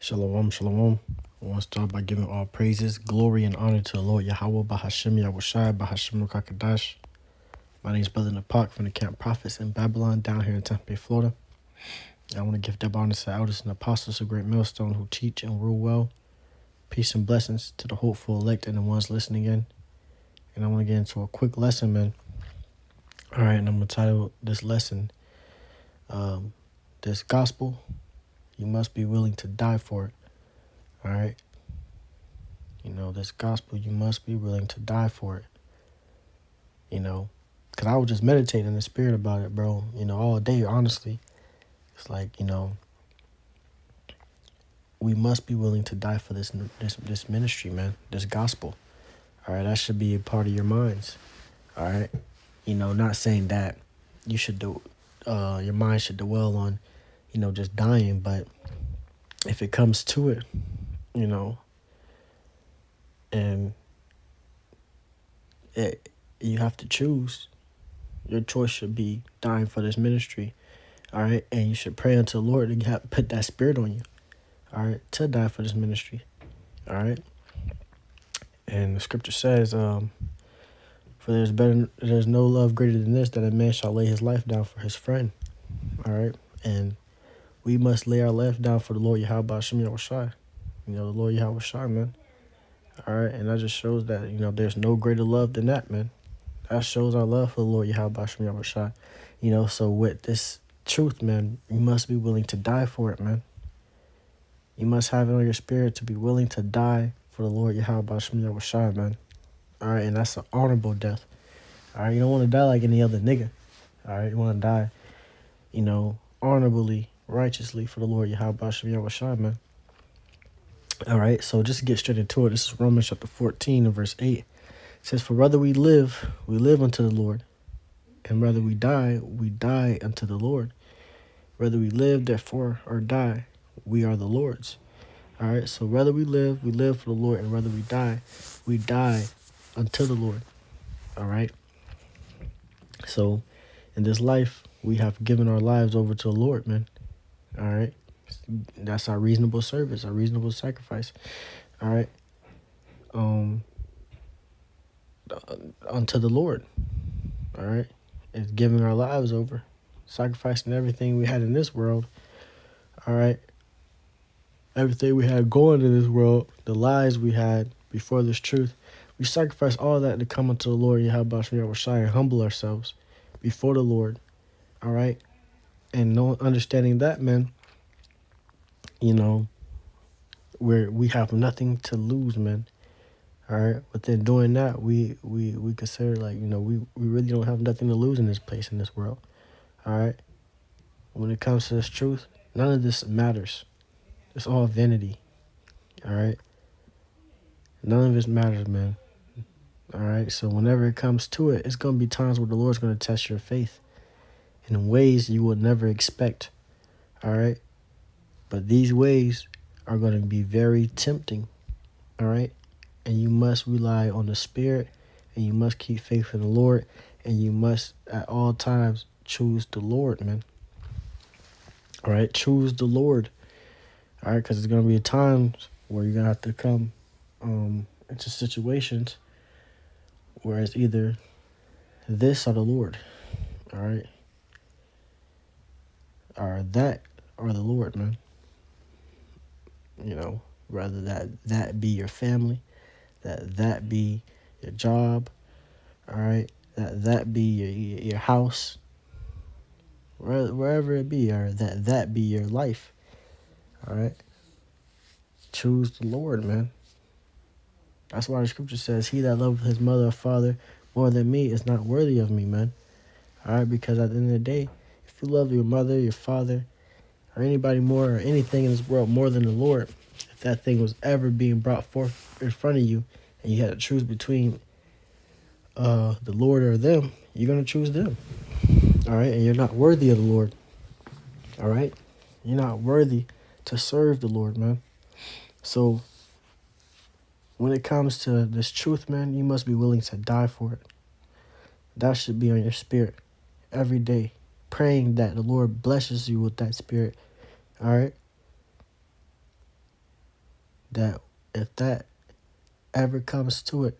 Shalom, shalom. I want to start by giving all praises, glory, and honor to the Lord Yahweh, Bahashim Yahushai, Bahashim Kakadash. My name is Brother Napak from the Camp Prophets in Babylon, down here in Tampa Bay, Florida. I want to give double honor to the elders and apostles of Great Millstone who teach and rule well. Peace and blessings to the hopeful elect and the ones listening in. And I want to get into a quick lesson, man. All right, and I'm going to title this lesson, this gospel, you must be willing to die for it. All right. This gospel, you must be willing to die for it. Because I was just meditating in the spirit about it, bro. All day, honestly. It's like, we must be willing to die for this ministry, man. This gospel. All right. That should be a part of your minds. All right. Not saying that you should do, your mind should dwell on, just dying. But if it comes to it, and you have to choose. Your choice should be dying for this ministry, all right? And you should pray unto the Lord and put that spirit on you, all right, to die for this ministry, all right? And the scripture says, for there's no love greater than this, that a man shall lay his life down for his friend, all right? And we must lay our life down for the Lord Yahweh Shem Yahushai, the Lord Yahweh Shai, man. All right, and that just shows that, there's no greater love than that, man. That shows our love for the Lord Yahweh Shem Yahushai. So with this truth, man, you must be willing to die for it, man. You must have it on your spirit to be willing to die for the Lord Yahweh Shem Yahushai, man. All right, and that's an honorable death. All right, you don't want to die like any other nigga. All right, you want to die, honorably, righteously for the Lord Yahweh Shem Yahushai, man. All right, so just to get straight into it, this is Romans chapter 14 and verse 8. It says, for whether we live unto the Lord, and whether we die unto the Lord. Whether we live, therefore, or die, we are the Lord's. All right, so whether we live for the Lord, and whether we die unto the Lord. All right. So in this life, we have given our lives over to the Lord, man. All right. That's our reasonable service, our reasonable sacrifice. All right. Unto the Lord. All right. It's giving our lives over, sacrificing everything we had in this world. All right. Everything we had going in this world, the lies we had before this truth, we sacrifice all that to come unto the Lord Yahweh Shem Yahushai and humble ourselves before the Lord. All right. And no understanding that, man, we have nothing to lose, man. All right. But then doing that, we consider like, we really don't have nothing to lose in this place, in this world. All right. When it comes to this truth, none of this matters. It's all vanity. All right. None of this matters, man. All right. So whenever it comes to it, it's going to be times where the Lord's going to test your faith in ways you would never expect. All right. But these ways are going to be very tempting. All right. And you must rely on the Spirit, and you must keep faith in the Lord, and you must at all times choose the Lord, man. All right. Choose the Lord. All right. Because there's going to be times where you're going to have to come into situations where it's either this or the Lord. All right. Or that or the Lord, man. Rather that be your family, that be your job, all right, that be your house, wherever it be, or that be your life, all right. Choose the Lord, man. That's why the scripture says, he that loveth his mother or father more than me is not worthy of me, man. All right, because at the end of the day, if you love your mother, your father, or anybody more, or anything in this world more than the Lord, if that thing was ever being brought forth in front of you and you had to choose between the Lord or them, you're going to choose them. All right. And you're not worthy of the Lord. All right. You're not worthy to serve the Lord, man. So when it comes to this truth, man, you must be willing to die for it. That should be on your spirit every day, praying that the Lord blesses you with that spirit. All right. that if that ever comes to it,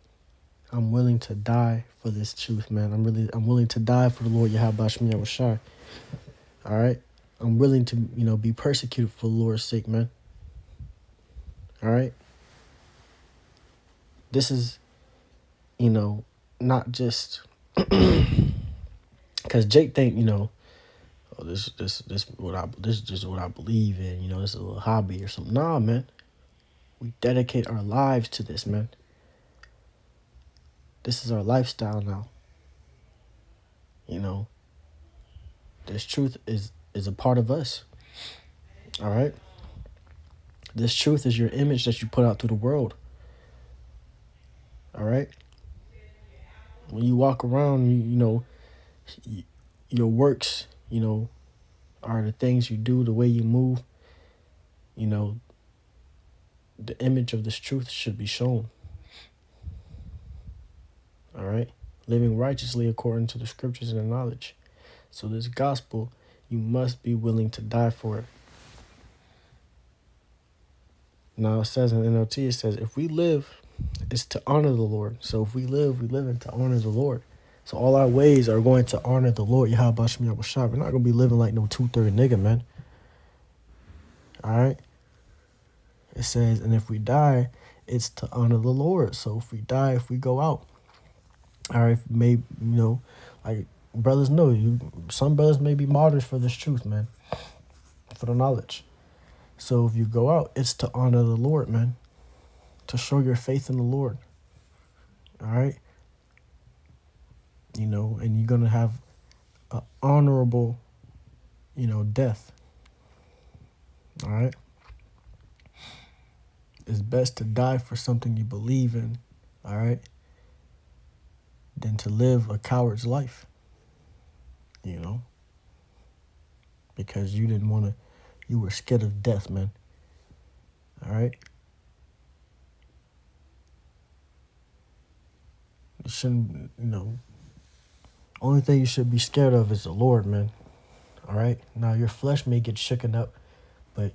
I'm willing to die for this truth, man. I'm willing to die for the Lord Yahweh Shemi Yahushai. All right? I'm willing to, be persecuted for the Lord's sake, man. All right? This is, not just because Jake think, oh, this is just what I believe in, this is a little hobby or something. Nah, man. We dedicate our lives to this, man. This is our lifestyle now. This truth is a part of us. All right? This truth is your image that you put out to the world. All right? When you walk around, your works, are the things you do, the way you move. The image of this truth should be shown. All right? Living righteously according to the scriptures and the knowledge. So this gospel, you must be willing to die for it. Now it says in NLT, it says, if we live, it's to honor the Lord. So if we live in to honor the Lord. So all our ways are going to honor the Lord. Yahweh Shemi Yahushua. We're not going to be living like no 2-3 nigga, man. All right? It says, and if we die, it's to honor the Lord. So if we die, if we go out, all right, maybe, like brothers know, some brothers may be martyrs for this truth, man, for the knowledge. So if you go out, it's to honor the Lord, man, to show your faith in the Lord. All right? And you're going to have an honorable, death. All right? It's best to die for something you believe in, all right, than to live a coward's life, because you were scared of death, man. All right? You shouldn't, only thing you should be scared of is the Lord, man. All right? Now, your flesh may get shooken up, but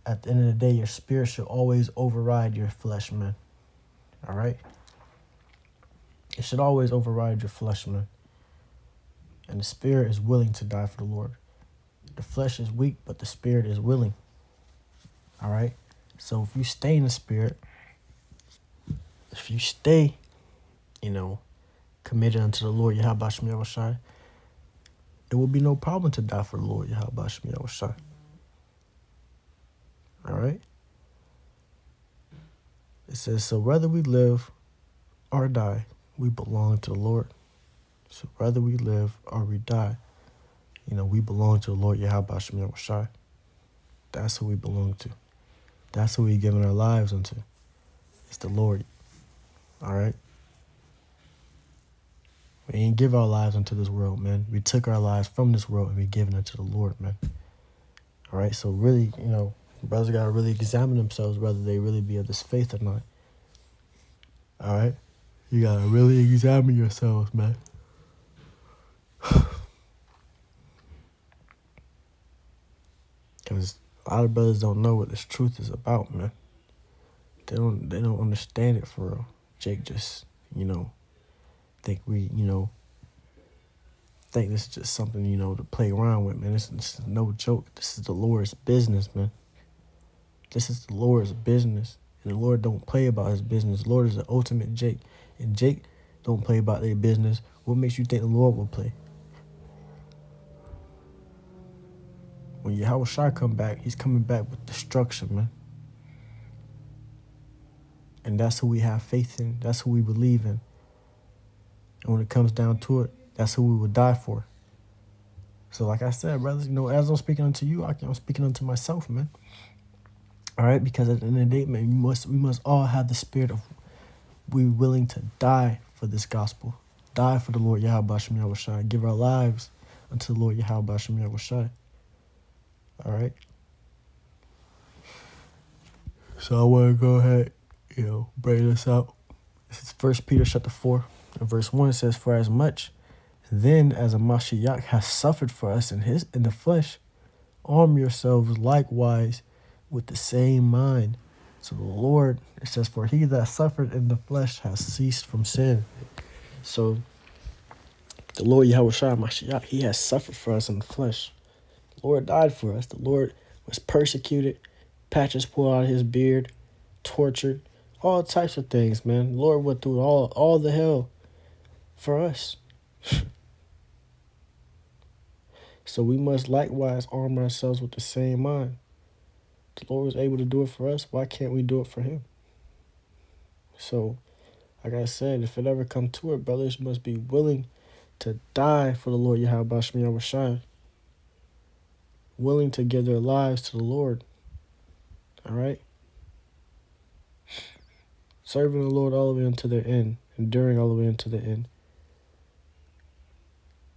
at the end of the day, your spirit should always override your flesh, man. All right? It should always override your flesh, man. And the spirit is willing to die for the Lord. The flesh is weak, but the spirit is willing. All right? So if you stay in the spirit, if you stay, committed unto the Lord Yahweh Shemi Yahushua, it will be no problem to die for the Lord Yahweh Shemi Yahushua. All right? It says, so whether we live or die, we belong to the Lord. So whether we live or we die, we belong to the Lord Yahweh Shemi Yahushua. That's who we belong to. That's who we're giving our lives unto. It's the Lord. All right? We ain't give our lives unto this world, man. We took our lives from this world and we given it to the Lord, man. All right? So really, brothers got to really examine themselves whether they really be of this faith or not. All right? You got to really examine yourselves, man. Because a lot of brothers don't know what this truth is about, man. They don't understand it for real. Jake just, think we, think this is just something, to play around with, man. This is no joke. This is the Lord's business, man. This is the Lord's business. And the Lord don't play about his business. The Lord is the ultimate Jake. And Jake don't play about their business. What makes you think the Lord will play? When Yahweh Shai come back, he's coming back with destruction, man. And that's who we have faith in. That's who we believe in. And when it comes down to it, that's who we will die for. So like I said, brothers, as I'm speaking unto you, I'm speaking unto myself, man. All right? Because at the end of the day, man, we must all have the spirit of we willing to die for this gospel. Die for the Lord Yahweh Shemi Yahushua. Give our lives unto the Lord Yahweh Shemi Yahushua. All right? So I want to go ahead, bring this out. This is 1 Peter chapter 4, and verse 1. It says, for as much then as a Mashiach has suffered for us in the flesh, arm yourselves likewise with the same mind. So the Lord, it says, for he that suffered in the flesh has ceased from sin. So the Lord Yahweh Shai Mashiach, he has suffered for us in the flesh. The Lord died for us. The Lord was persecuted, patches pulled out of his beard, tortured, all types of things, man. The Lord went through all the hell for us. So we must likewise arm ourselves with the same mind. The Lord was able to do it for us. Why can't we do it for him? So, like I said, if it ever come to it, brothers must be willing to die for the Lord Yahweh Shai Yahushua, willing to give their lives to the Lord. All right? Serving the Lord all the way unto the end, enduring all the way unto the end.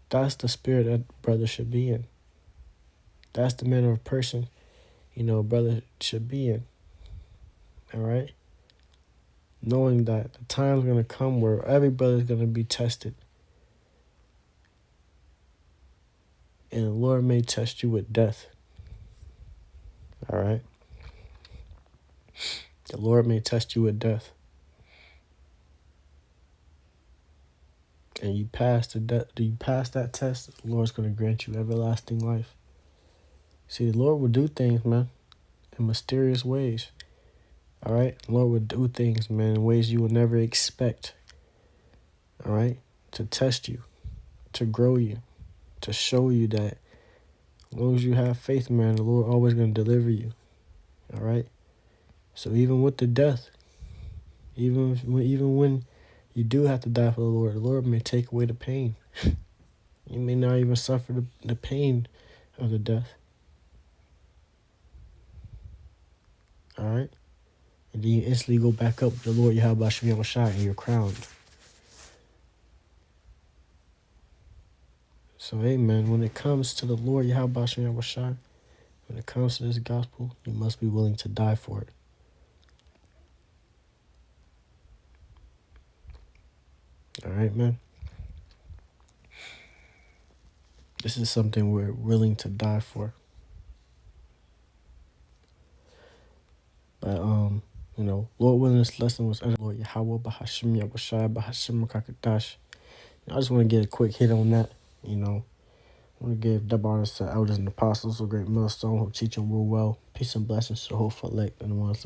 That's the spirit that brother should be in. That's the manner of person, brother should be in. All right? Knowing that the time's going to come where every brother's going to be tested. And the Lord may test you with death. All right? The Lord may test you with death. And you pass that test, the Lord's going to grant you everlasting life. See, the Lord will do things, man, in mysterious ways. All right? The Lord will do things, man, in ways you will never expect. All right? To test you, to grow you, to show you that as long as you have faith, man, the Lord always going to deliver you. All right? So even with the death, even when you do have to die for the Lord may take away the pain. You may not even suffer the pain of the death. All right? And then you instantly go back up with the Lord Yahweh Shai Yahushua and you're crowned. So, amen, when it comes to the Lord Yahweh Shai Yahushua, when it comes to this gospel, you must be willing to die for it. All right, man? This is something we're willing to die for. But, Lord willing, this lesson was under Lord Yahweh Bahashim Yahushua Bahashim Kakadash. I just want to get a quick hit on that, I want to give double honors to elders and apostles, a great millstone who teach and rule well. Peace and blessings to the whole elect and the ones listening.